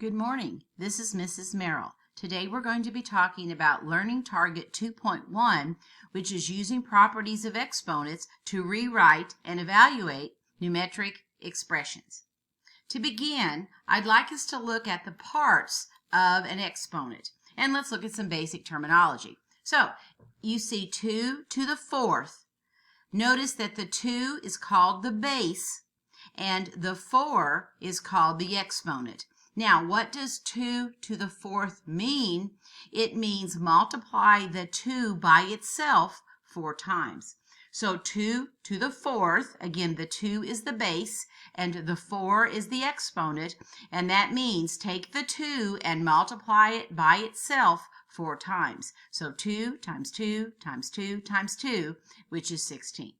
Good morning. This is Mrs. Merrill. Today we're going to be talking about Learning Target 2.1, which is using properties of exponents to rewrite and evaluate numeric expressions. To begin, I'd like us to look at the parts of an exponent, and let's look at some basic terminology. So, you see 2 to the fourth. Notice that the 2 is called the base, and the 4 is called the exponent. Now, what does 2 to the fourth mean? It means multiply the 2 by itself 4 times. So 2 to the fourth, again, the 2 is the base and the 4 is the exponent, and that means take the 2 and multiply it by itself 4 times. So 2 times 2 times 2 times 2, which is 16.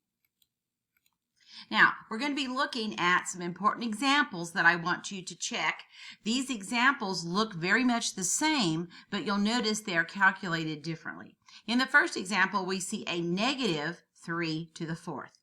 Now, we're going to be looking at some important examples that I want you to check. These examples look very much the same, but you'll notice they are calculated differently. In the first example, we see a negative 3 to the fourth.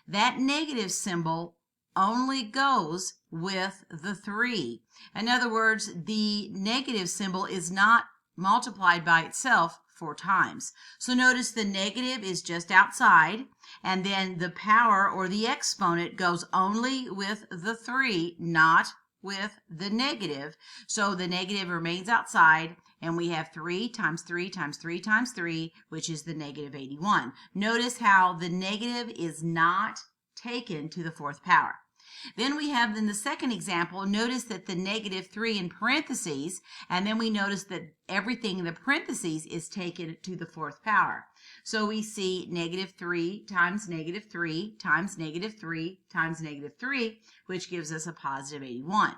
That negative symbol only goes with the 3. In other words, the negative symbol is not multiplied by itself 4 times. So notice the negative is just outside, and then the power or the exponent goes only with the 3, not with the negative. So the negative remains outside, and we have 3 times 3 times 3 times 3, which is the negative 81. Notice how the negative is not taken to the fourth power. Then we have in the second example, notice that the negative 3 in parentheses, and then we notice that everything in the parentheses is taken to the fourth power. So we see negative 3 times negative 3 times negative 3 times negative 3, which gives us a positive 81.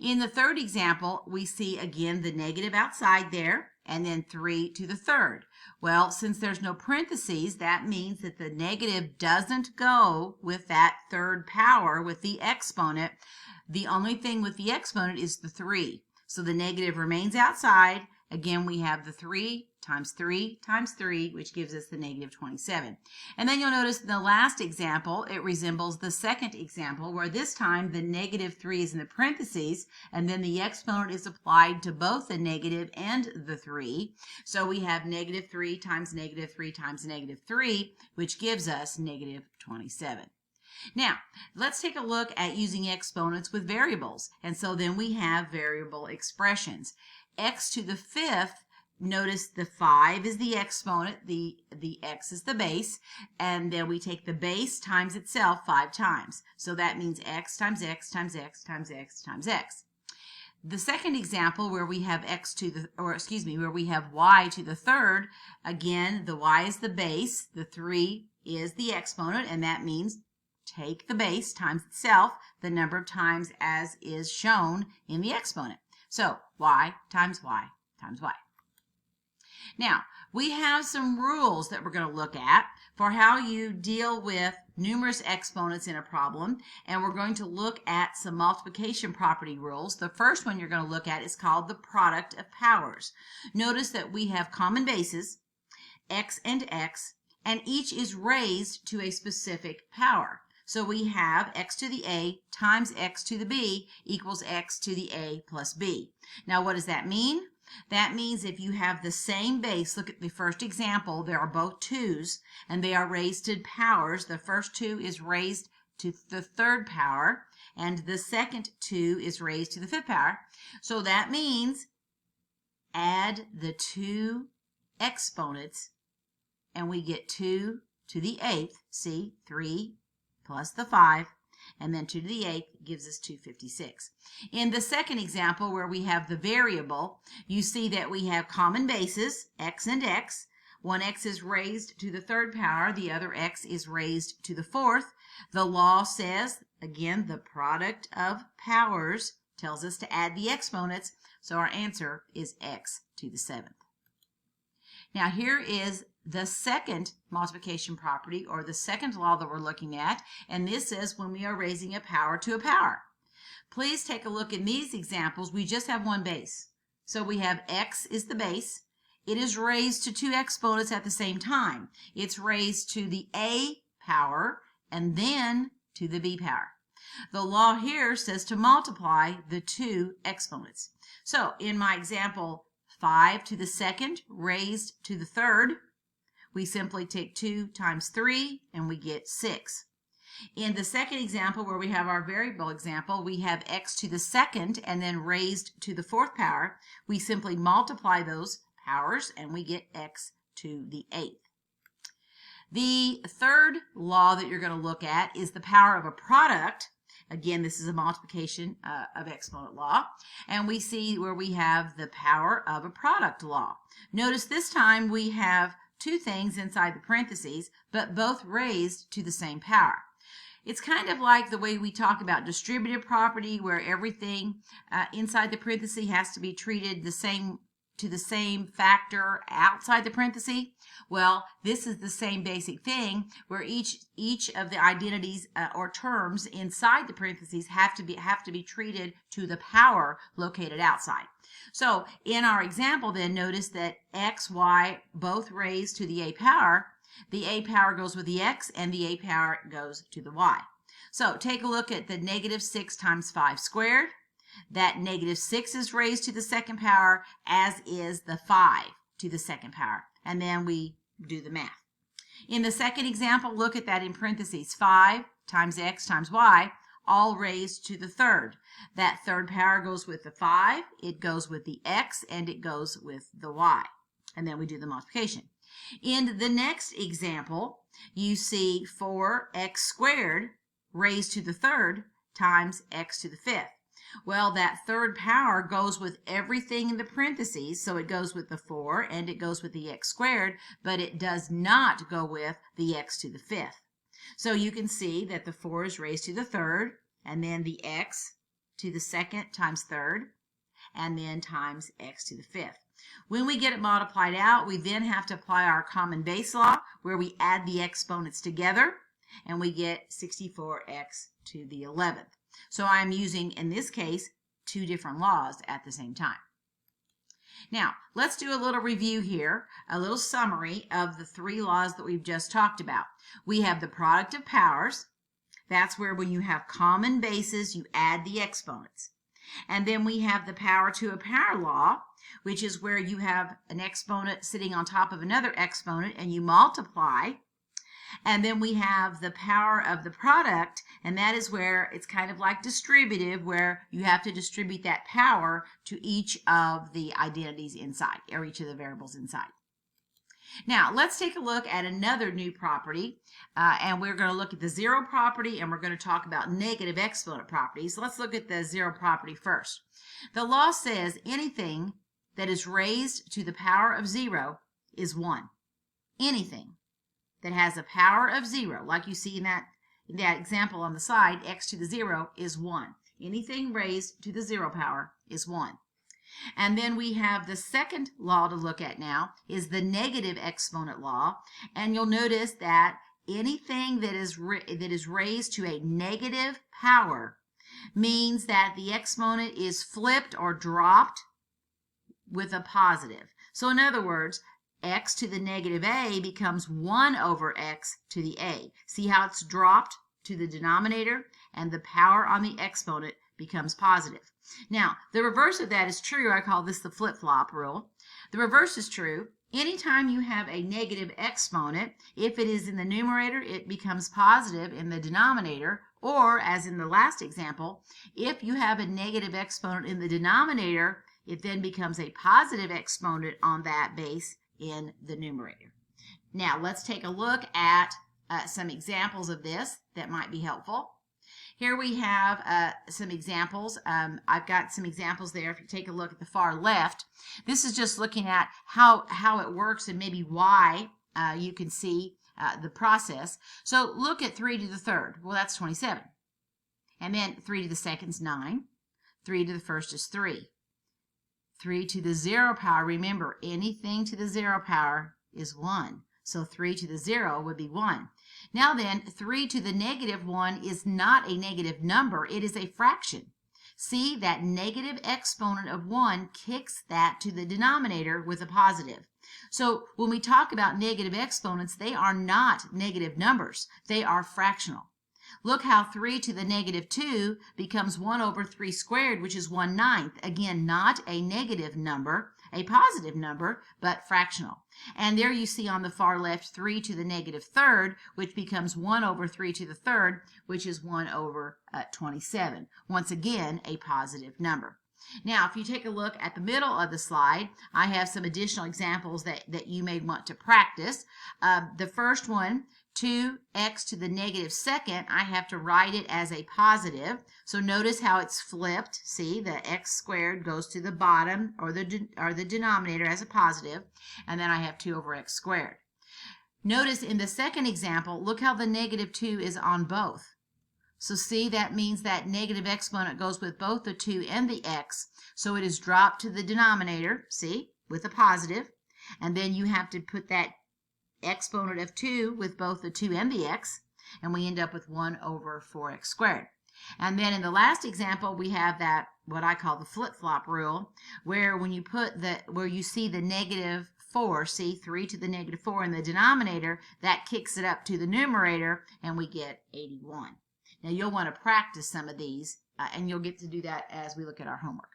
In the third example, we see again the negative outside there, and then 3 to the third. Well, since there's no parentheses, that means that the negative doesn't go with that third power with the exponent. The only thing with the exponent is the 3. So the negative remains outside. Again, we have the 3 times 3 times 3, which gives us the negative 27. And then you'll notice in the last example, it resembles the second example, where this time the negative 3 is in the parentheses, and then the exponent is applied to both the negative and the 3. So we have negative 3 times negative 3 times negative 3, which gives us negative 27. Now, let's take a look at using exponents with variables. And so then we have variable expressions. X to the fifth, notice the 5 is the exponent, the x is the base, and then we take the base times itself 5 times. So that means x times x times x times x times x. The second example where we have where we have y to the third, again, the y is the base, the 3 is the exponent, and that means take the base times itself the number of times as is shown in the exponent. So y times y times y. Now, we have some rules that we're going to look at for how you deal with numerous exponents in a problem, and we're going to look at some multiplication property rules. The first one you're going to look at is called the product of powers. Notice that we have common bases, x, and each is raised to a specific power. So we have x to the a times x to the b equals x to the a plus b. Now, what does that mean? That means if you have the same base, look at the first example, there are both 2's, and they are raised to powers. The first 2 is raised to the third power, and the second 2 is raised to the fifth power. So that means add the 2 exponents, and we get 2 to the 8th, see, 3 plus the 5, and then 2 to the 8th gives us 256. In the second example, where we have the variable, you see that we have common bases, x and x. One x is raised to the third power, the other x is raised to the fourth. The law says, again, the product of powers tells us to add the exponents, so our answer is x to the 7th. Now, here is the second multiplication property, or the second law that we're looking at, and this is when we are raising a power to a power. Please take a look in these examples. We just have one base. So we have x is the base. It is raised to 2 exponents at the same time. It's raised to the a power and then to the b power. The law here says to multiply the two exponents. So in my example, 5 to the second raised to the third, we simply take 2 times 3 and we get 6. In the second example, where we have our variable example, we have x to the second and then raised to the fourth power. We simply multiply those powers and we get x to the eighth. The third law that you're going to look at is the power of a product. Again, this is a multiplication of exponent law. And we see where we have the power of a product law. Notice this time we have two things inside the parentheses, but both raised to the same power. It's kind of like the way we talk about distributive property, where everything inside the parenthesis has to be treated the same to the same factor outside the parenthesis. Well, this is the same basic thing, where each of the identities or terms inside the parentheses have to be treated to the power located outside. So in our example, then notice that x, y both raised to the a power. The a power goes with the x and the a power goes to the y. So take a look at the negative 6 times 5 squared. That negative 6 is raised to the second power, as is the 5 to the second power. And then we do the math. In the second example, look at that in parentheses. 5 times x times y, all raised to the third. That third power goes with the 5, it goes with the x, and it goes with the y. And then we do the multiplication. In the next example, you see 4x squared raised to the third times x to the fifth. Well, that third power goes with everything in the parentheses, so it goes with the 4 and it goes with the x squared, but it does not go with the x to the fifth. So you can see that the 4 is raised to the third, and then the x to the second times third, and then times x to the fifth. When we get it multiplied out, we then have to apply our common base law, where we add the exponents together, and we get 64x to the 11th. So I'm using, in this case, two different laws at the same time. Now, let's do a little review here, a little summary of the three laws that we've just talked about. We have the product of powers. That's where when you have common bases, you add the exponents. And then we have the power to a power law, which is where you have an exponent sitting on top of another exponent and you multiply. And then we have the power of the product, and that is where it's kind of like distributive, where you have to distribute that power to each of the identities inside, or each of the variables inside. Now, let's take a look at another new property, and we're going to look at the zero property, and we're going to talk about negative exponent properties. Let's look at the zero property first. The law says anything that is raised to the power of 0 is 1. Anything that has a power of 0, like you see in that example on the side, x to the 0 is 1. Anything raised to the 0 power is 1. And then we have the second law to look at now is the negative exponent law. And you'll notice that anything that is raised to a negative power means that the exponent is flipped or dropped with a positive. So in other words, x to the negative a becomes 1 over x to the a. See how it's dropped to the denominator, and the power on the exponent becomes positive. Now, the reverse of that is true. I call this the flip-flop rule. The reverse is true. Anytime you have a negative exponent, if it is in the numerator, it becomes positive in the denominator, or as in the last example, if you have a negative exponent in the denominator, it then becomes a positive exponent on that base in the numerator. Now, let's take a look at some examples of this that might be helpful. Here we have some examples. I've got some examples there. If you take a look at the far left, this is just looking at how it works and maybe why you can see the process. So look at 3 to the third. Well, that's 27. And then 3 to the second is 9. 3 to the first is 3. 3 to the 0 power, remember, anything to the 0 power is 1. So 3 to the 0 would be 1. Now then, 3 to the negative 1 is not a negative number. It is a fraction. See, that negative exponent of 1 kicks that to the denominator with a positive. So when we talk about negative exponents, they are not negative numbers. They are fractional. Look how 3 to the negative 2 becomes 1 over 3 squared, which is 1/9. Again, not a negative number, a positive number, but fractional. And there you see on the far left 3 to the negative third, which becomes 1 over 3 to the third, which is 1 over 27. Once again, a positive number. Now, if you take a look at the middle of the slide, I have some additional examples that you may want to practice. The first one, 2x to the negative second, I have to write it as a positive. So notice how it's flipped. See, the x squared goes to the bottom or the denominator as a positive, and then I have 2 over x squared. Notice in the second example, look how the negative 2 is on both. So see, that means that negative exponent goes with both the 2 and the x. So it is dropped to the denominator, see, with a positive. And then you have to put that exponent of 2 with both the 2 and the x. And we end up with 1 over 4x squared. And then in the last example, we have that, what I call the flip-flop rule, where when you where you see the negative 4, see 3 to the negative 4 in the denominator, that kicks it up to the numerator, and we get 81. Now, you'll want to practice some of these, and you'll get to do that as we look at our homework.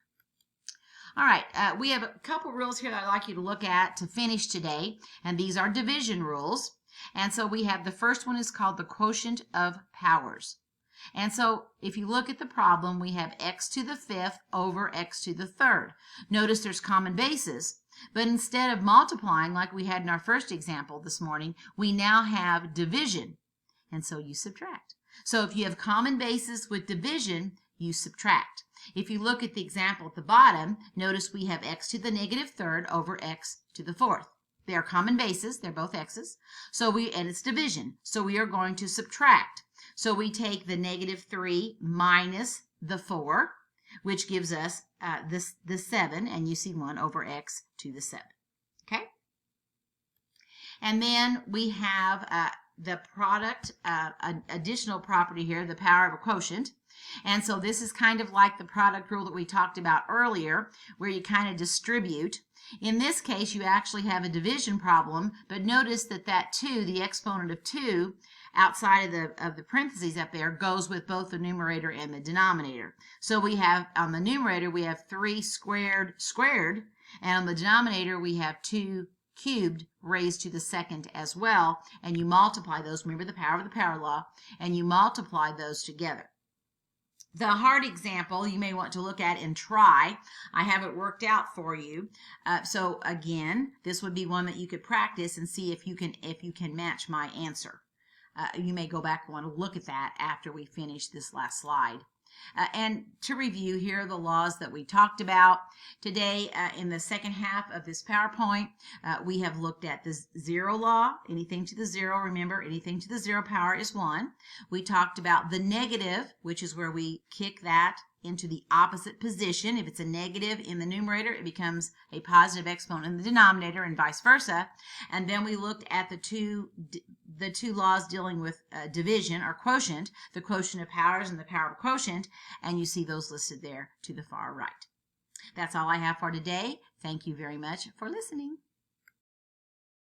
All right, we have a couple rules here that I'd like you to look at to finish today, and these are division rules. And so we have the first one is called the quotient of powers. And so if you look at the problem, we have x to the fifth over x to the third. Notice there's common bases, but instead of multiplying like we had in our first example this morning, we now have division, and so you subtract. So if you have common bases with division, you subtract. If you look at the example at the bottom, notice we have x to the negative third over x to the fourth. They are common bases, they're both x's, and it's division. So we are going to subtract. So we take the negative 3 minus the 4, which gives us the 7, and you see 1 over x to the 7. Okay? And then we have the product, an additional property here, the power of a quotient. And so this is kind of like the product rule that we talked about earlier, where you kind of distribute. In this case, you actually have a division problem, but notice that 2, the exponent of 2, outside of the parentheses up there, goes with both the numerator and the denominator. So we have, on the numerator, we have 3 squared, and on the denominator, we have 2 cubed raised to the second as well, and you multiply those, remember the power of the power law, and you multiply those together. The hard example you may want to look at and try, I have it worked out for you. So again, this would be one that you could practice and see if you can match my answer. You may go back and want to look at that after we finish this last slide. And to review, here are the laws that we talked about. Today, in the second half of this PowerPoint, we have looked at the 0 law. Anything to the 0, remember, anything to the 0 power is 1. We talked about the negative, which is where we kick that into the opposite position. If it's a negative in the numerator, it becomes a positive exponent in the denominator, and vice versa. And then we looked at the two laws dealing with division or quotient, the quotient of powers and the power of quotient, and you see those listed there to the far right. That's all I have for today. Thank you very much for listening.